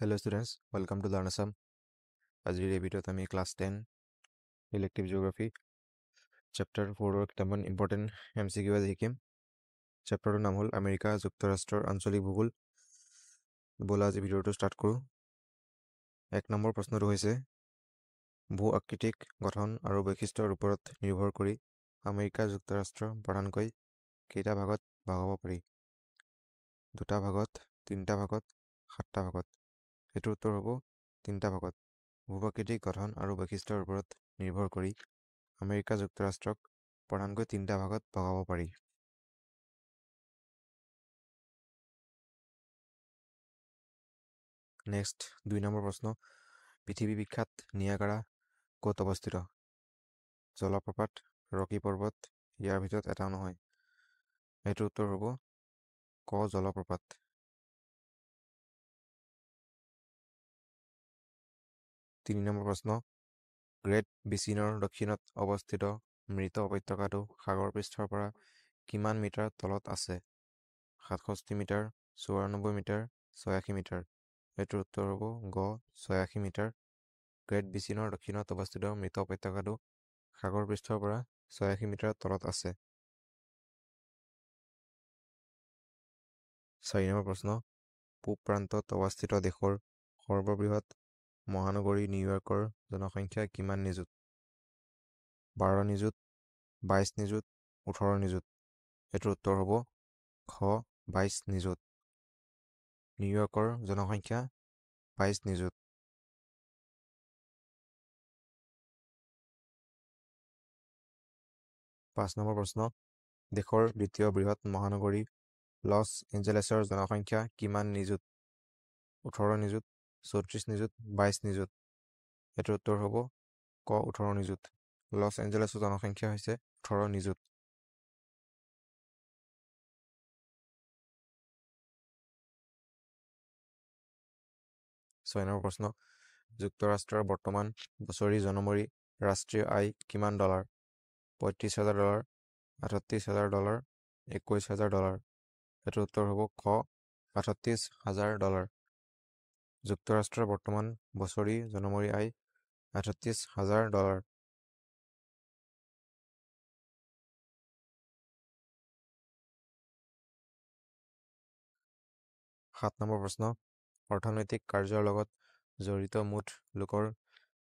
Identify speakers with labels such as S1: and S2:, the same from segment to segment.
S1: Hello students, welcome to Learn Assam. আজিৰ এই ভিডিঅ'ত আমি ক্লাছ 10 ইলেক্টিভ জিঅ'গ্ৰাফী চেপ্টাৰ 4ৰ কেইটামান ইম্পৰ্টেণ্ট MCQ আজি শিকিম। চেপ্টাৰটোৰ নাম হ'ল আমেৰিকা যুক্তৰাষ্ট্ৰৰ আঞ্চলিক ভূগোল। ব'লা আজি ভিডিঅ'টো ষ্টাৰ্ট কৰোঁ। 1 নম্বৰ প্ৰশ্নটো হৈছে ভূ আকৃতিক গঠন আৰু বৈশিষ্ট্যৰ ওপৰত নিৰ্ভৰ কৰি আমেৰিকা যুক্তৰাষ্ট্ৰ প্ৰধানকৈ কেইটা ভাগত ভগাব পাৰি? 2টা ভাগত, 3টা ভাগত, 7টা ভাগত। এইটোৰ উত্তৰ হ'ব 3টা ভাগত। ভূ-প্ৰাকৃতিক গঠন আৰু বৈশিষ্ট্যৰ ওপৰত নিৰ্ভৰ কৰি আমেৰিকা যুক্তৰাষ্ট্ৰক প্ৰধানকৈ 3টা ভাগত ভগাব পাৰি। নেক্সট 2 নম্বৰ প্ৰশ্ন, পৃথিৱী বিখ্যাত নিয়াগাৰা ক'ত অৱস্থিত? জলপ্ৰপাত, ৰকি পৰ্বত, ইয়াৰ ভিতৰত এটা নহয়। এইটোৰ উত্তৰ হ'ব ক জলপ্ৰপাত। 3 নম্বৰ প্ৰশ্ন, গ্ৰেট বেচিনৰ দক্ষিণত অৱস্থিত মৃত উপত্যকাটো সাগৰ পৃষ্ঠৰ পৰা কিমান মিটাৰ তলত আছে? 67 মিটাৰ, 94 মিটাৰ, 86 মিটাৰ। এইটোৰ উত্তৰ হ'ব গ 86 মিটাৰ। গ্ৰেট বেচিনৰ দক্ষিণত অৱস্থিত মৃত উপত্যকাটো সাগৰ পৃষ্ঠৰ পৰা 86 মিটাৰ তলত আছে। 4 নম্বৰ প্ৰশ্ন, পূব প্ৰান্তত অৱস্থিত দেশৰ সৰ্ববৃহৎ মহানগৰী নিউয়ৰ্কৰ জনসংখ্যা কিমান নিযুত? 12 নিযুত, 22 নিযুত, 18 নিযুত। এইটোৰ উত্তৰ হ'ব খ 22 নিযুত। নিউয়ৰ্কৰ জনসংখ্যা 22 নিযুত। 5 নম্বৰ প্ৰশ্ন, দেশৰ দ্বিতীয় বৃহৎ মহানগৰী লছ এঞ্জেলেছৰ জনসংখ্যা কিমান নিযুত? 18 নিযুত, 34 নিযুত, 22 নিযুত। এইটোৰ উত্তৰ হ'ব ক 18 নিযুত। লছ এঞ্জেলেছৰ জনসংখ্যা হৈছে 18 নিযুত। 6 নম্বৰ প্ৰশ্ন, যুক্তৰাষ্ট্ৰৰ বৰ্তমান বছৰি জনমূৰি ৰাষ্ট্ৰীয় আয় কিমান ডলাৰ? $35,000, $38,000, $21,000। এইটোৰ উত্তৰ হ'ব খ $38,000। যুক্তৰাষ্ট্ৰৰ বৰ্তমান বছৰি জনমূৰি আয় $38,000। 7 নম্বৰ প্ৰশ্ন, অৰ্থনৈতিক কাৰ্যৰ লগত জড়িত মুঠ লোকৰ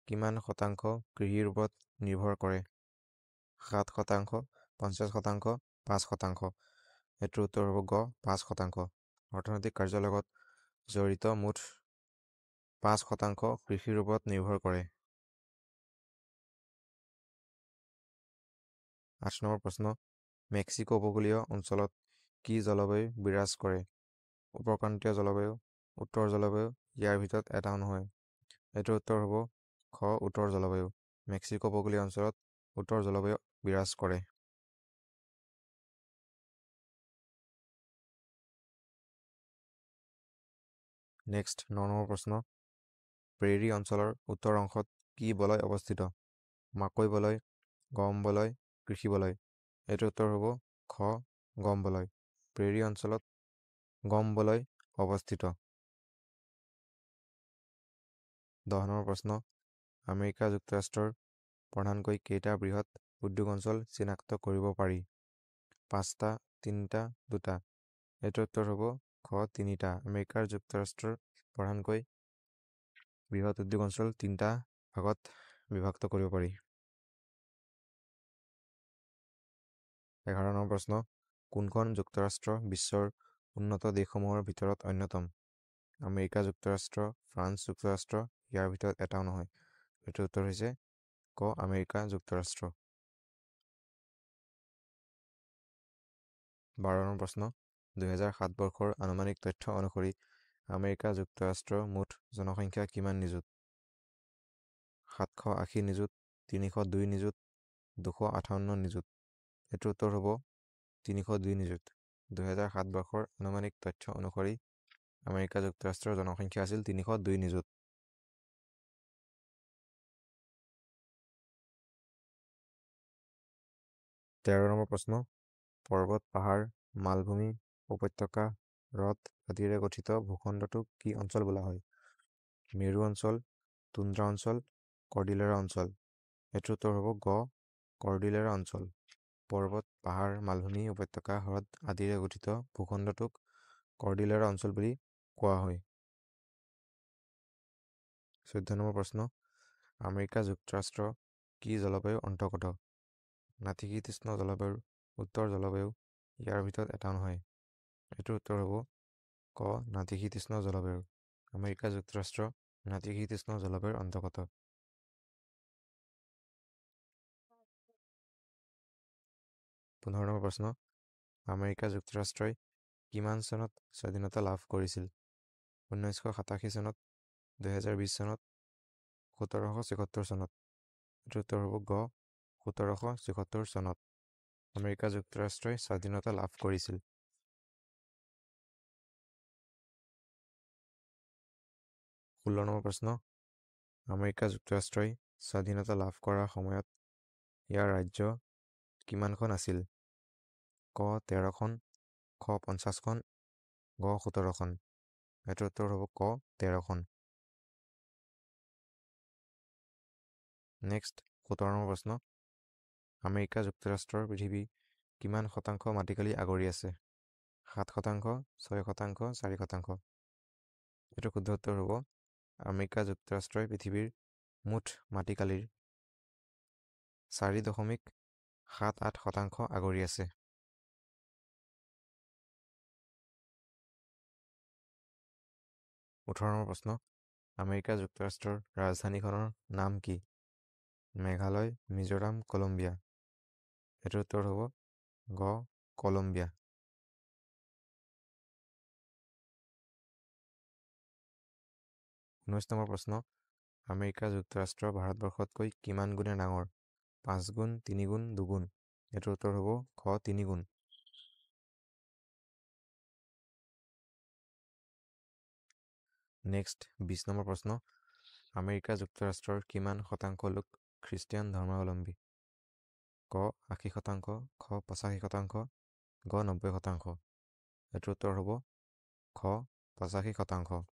S1: কিমান শতাংশ কৃষিৰ ওপৰত নিৰ্ভৰ কৰে? 7%, 50%, 5%। এইটোৰ উত্তৰ হ'ব গ 5%। অৰ্থনৈতিক কাৰ্যৰ লগত জড়িত মুঠ 5% কৃষিৰ ওপৰত নিৰ্ভৰ কৰে। 8 নম্বৰ প্ৰশ্ন, মেক্সিকো উপকূলীয় অঞ্চলত কি জলবায়ু বিৰাজ কৰে? উপক্ৰান্তীয় জলবায়ু, উত্তৰ জলবায়ু, ইয়াৰ ভিতৰত এটাও নহয়। এইটোৰ উত্তৰ হ'ব খ উত্তৰ জলবায়ু। মেক্সিকো উপকূলীয় অঞ্চলত উত্তৰ জলবায়ু বিৰাজ কৰে। নেক্সট 9 নম্বৰ প্ৰশ্ন, প্ৰেৰী অঞ্চলৰ উত্তৰ অংশত কি বলয় অৱস্থিত? মাকৈ বলয়, গম বলয়, কৃষি বলয়। এইটোৰ উত্তৰ হ'ব খ গম বলয়। প্ৰেৰী অঞ্চলত গম বলয় অৱস্থিত। 10 নম্বৰ প্ৰশ্ন, আমেৰিকা যুক্তৰাষ্ট্ৰৰ প্ৰধানকৈ কেইটা বৃহৎ উদ্যোগ অঞ্চল চিনাক্ত কৰিব পাৰি? 5টা, 3টা, 2টা। এইটোৰ উত্তৰ হ'ব খ 3টা। আমেৰিকা যুক্তৰাষ্ট্ৰৰ প্ৰধানকৈ বৃহৎ উদ্যোগ অঞ্চল 3টা ভাগত বিভক্ত কৰিব পাৰি। 11 নম্বৰ প্ৰশ্ন, কোনখন যুক্তৰাষ্ট্ৰ বিশ্বৰ উন্নত দেশসমূহৰ ভিতৰত অন্যতম? আমেৰিকা যুক্তৰাষ্ট্ৰ, ফ্ৰান্স যুক্তৰাষ্ট্ৰ, ইয়াৰ ভিতৰত এটাও নহয়। এইটোৰ উত্তৰ হৈছে ক আমেৰিকা যুক্তৰাষ্ট্ৰ। 12 নম্বৰ প্ৰশ্ন, 2007 বৰ্ষৰ আনুমানিক তথ্য অনুসৰি আমেৰিকা যুক্তৰাষ্ট্ৰৰ মুঠ জনসংখ্যা কিমান নিযুত? 780 নিযুত, 302 নিযুত, 258 নিযুত। এইটোৰ উত্তৰ হ'ব 302 নিযুত। 2007 বৰ্ষৰ আনুমানিক তথ্য অনুসৰি আমেৰিকা যুক্তৰাষ্ট্ৰৰ জনসংখ্যা আছিল 302 নিযুত। 13 নম্বৰ প্ৰশ্ন, পৰ্বত, পাহাৰ, মালভূমি, উপত্যকা, হ্ৰদ আদিৰে গঠিত ভূখণ্ডটোক কি অঞ্চল বোলা হয়? মেৰু অঞ্চল, টুন্দ্ৰা অঞ্চল, কৰ্ডিলেৰা অঞ্চল। এইটোৰ উত্তৰ হ'ব গ কৰ্ডিলেৰা অঞ্চল। পৰ্বত, পাহাৰ, মালভূমি, উপত্যকা, হ্ৰদ আদিৰে গঠিত ভূখণ্ডটোক কৰ্ডিলেৰা অঞ্চল বুলি কোৱা হয়। 14 নম্বৰ প্ৰশ্ন, আমেৰিকা যুক্তৰাষ্ট্ৰ কি জলবায়ুৰ অন্তৰ্গত? নাতিশীতোষ্ণ জলবায়ুৰ উত্তৰ জলবায়ু ইয়াৰ ভিতৰত এটা নহয়। এইটোৰ উত্তৰ হ'ব ক নাতিশীতোষ্ণ জলবায়ু। আমেৰিকা যুক্তৰাষ্ট্ৰ নাতিশীতোষ্ণ জলবায়ুৰ অন্তৰ্গত। 15 নম্বৰ প্ৰশ্ন, আমেৰিকা যুক্তৰাষ্ট্ৰই কিমান চনত স্বাধীনতা লাভ কৰিছিল? 1987 চনত, 2020 চনত, 1776 চনত। এইটোৰ উত্তৰ হ'ব গ 1776 চনত আমেৰিকা যুক্তৰাষ্ট্ৰই স্বাধীনতা লাভ কৰিছিল। 16 নম্বৰ প্ৰশ্ন, আমেৰিকা যুক্তৰাষ্ট্ৰই স্বাধীনতা লাভ কৰাৰ সময়ত ইয়াৰ ৰাজ্য কিমানখন আছিল? ক 13খন, খ 50খন, গ 17খন। এইটোৰ উত্তৰ হ'ব ক 13খন। নেক্সট 17 নম্বৰ প্ৰশ্ন, আমেৰিকা যুক্তৰাষ্ট্ৰৰ পৃথিৱী কিমান শতাংশ মাটিকালি আগুৰি আছে? 7%, 6%, 4%। এইটো শুদ্ধ উত্তৰ হ'ব আমেৰিকা যুক্তৰাষ্ট্ৰই পৃথিৱীৰ মুঠ মাটিকালিৰ 4.78% আগুৰি আছে। 18 নম্বৰ প্ৰশ্ন, আমেৰিকা যুক্তৰাষ্ট্ৰৰ ৰাজধানীখনৰ নাম কি? মেঘালয়, মিজোৰাম, কলম্বিয়া। এইটোৰ উত্তৰ হ'ব গ কলম্বিয়া। 19 নম্বৰ প্ৰশ্ন, আমেৰিকা যুক্তৰাষ্ট্ৰ ভাৰতবৰ্ষতকৈ কিমান গুণে ডাঙৰ? 5 গুণ, 3 গুণ, 2 গুণ। এইটোৰ উত্তৰ হ'ব খ 3 গুণ। নেক্সট 20 নম্বৰ প্ৰশ্ন, আমেৰিকা যুক্তৰাষ্ট্ৰৰ কিমান শতাংশ লোক খ্ৰীষ্টিয়ান ধৰ্মাৱলম্বী? ক 80%, খ 85%, গ 90%। এইটোৰ উত্তৰ হ'ব খ 85%।